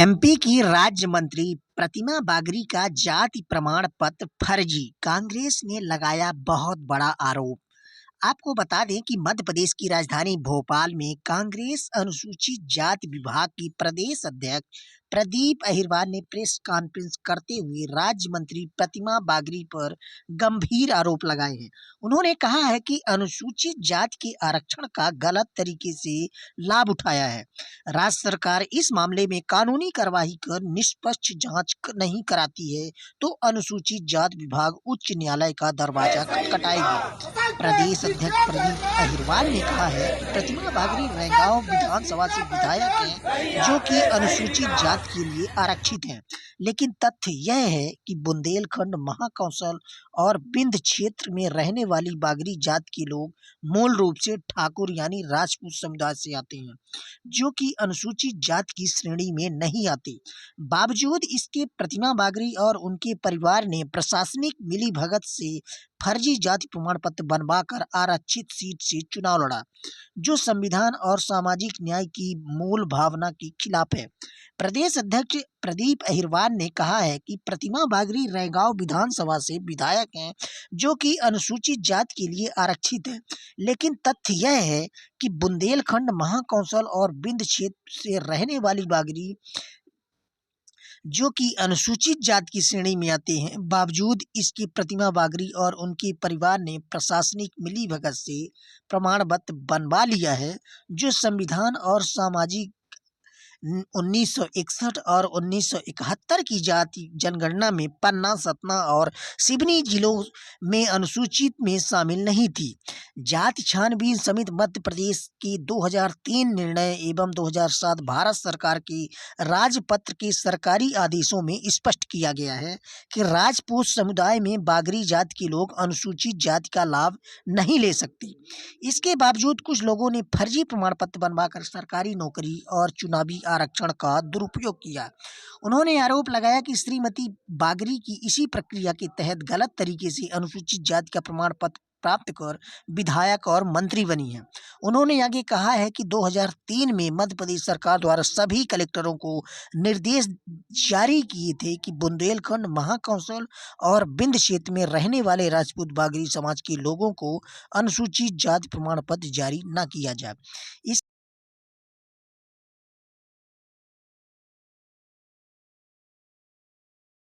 MP की राज्य मंत्री प्रतिमा बागरी का जाति प्रमाण पत्र फर्जी, कांग्रेस ने लगाया बहुत बड़ा आरोप। आपको बता दें कि मध्य प्रदेश की राजधानी भोपाल में कांग्रेस अनुसूचित जाति विभाग की प्रदेश अध्यक्ष प्रदीप अहिरवार ने प्रेस कॉन्फ्रेंस करते हुए राज्य मंत्री प्रतिमा बागरी पर गंभीर आरोप लगाए हैं। उन्होंने कहा है कि अनुसूचित जाति के आरक्षण का गलत तरीके से लाभ उठाया है। राज्य सरकार इस मामले में कानूनी कार्रवाई कर निष्पक्ष जांच नहीं कराती है तो अनुसूचित जाति विभाग उच्च न्यायालय का दरवाजा खटखटाएगी। प्रदेश अध्यक्ष प्रदीप अहिरवार ने कहा है कि प्रतिमा बागरी रैगांव विधानसभा से विधायक हैं, जो कि अनुसूचित जाति के लिए आरक्षित हैं। लेकिन तथ्य यह है कि बुंदेलखंड महाकौशल और बिंद क्षेत्र में रहने वाली बागरी जाति के लोग मूल रूप से ठाकुर यानी राजपूत समुदाय से आते हैं, जो कि अनुसूचित जाति की श्रेणी में नहीं आते। बावजूद इसके प्रतिमा बागरी और उनके परिवार ने प्रशासनिक मिलीभगत से फर्जी जाति प्रमाण पत्र बनवाकर आरक्षित सीट से चुनाव लड़ा, जो संविधान और सामाजिक न्याय की मूल भावना के खिलाफ है। प्रदेश अध्यक्ष प्रदीप अहिरवार ने कहा है कि प्रतिमा बागरी रैगांव विधानसभा से विधायक हैं, जो कि अनुसूचित जाति के लिए आरक्षित है। लेकिन तथ्य यह है कि बुंदेलखंड महाकौशल और बिंद क्षेत्र से रहने वाली बागरी, जो कि अनुसूचित जाति की श्रेणी में आते हैं, बावजूद इसके प्रतिमा बागरी और उनके परिवार ने प्रशासनिक मिलीभगत से प्रमाण पत्र बनवा लिया है, जो संविधान और सामाजिक 1961 और 1971 की जाति जनगणना में पन्ना, सतना और सिवनी जिलों में अनुसूचित में शामिल नहीं थी। जाति छानबीन समिति मध्य प्रदेश के 2003 निर्णय एवं 2007 भारत सरकार के राजपत्र के सरकारी आदेशों में स्पष्ट किया गया है कि राजपूत समुदाय में बागरी जाति के लोग अनुसूचित जाति का लाभ नहीं ले सकते। इसके बावजूद कुछ लोगों ने फर्जी प्रमाण पत्र बनवाकर सरकारी नौकरी और चुनावी आरक्षण का दुरुपयोग किया। उन्होंने आरोप लगाया कि श्रीमती बागरी की इसी प्रक्रिया के तहत गलत तरीके से अनुसूचित जाति का प्रमाण पत्र प्राप्त कर विधायक और मंत्री बनी है। उन्होंने आगे कहा है कि 2003 में मध्य प्रदेश सरकार द्वारा सभी कलेक्टरों को निर्देश जारी किए थे कि बुंदेलखंड महाकौशल और बिंद क्षेत्र में रहने वाले राजपूत बागरी समाज के लोगों को अनुसूचित जाति प्रमाण पत्र जारी न किया जाए। इस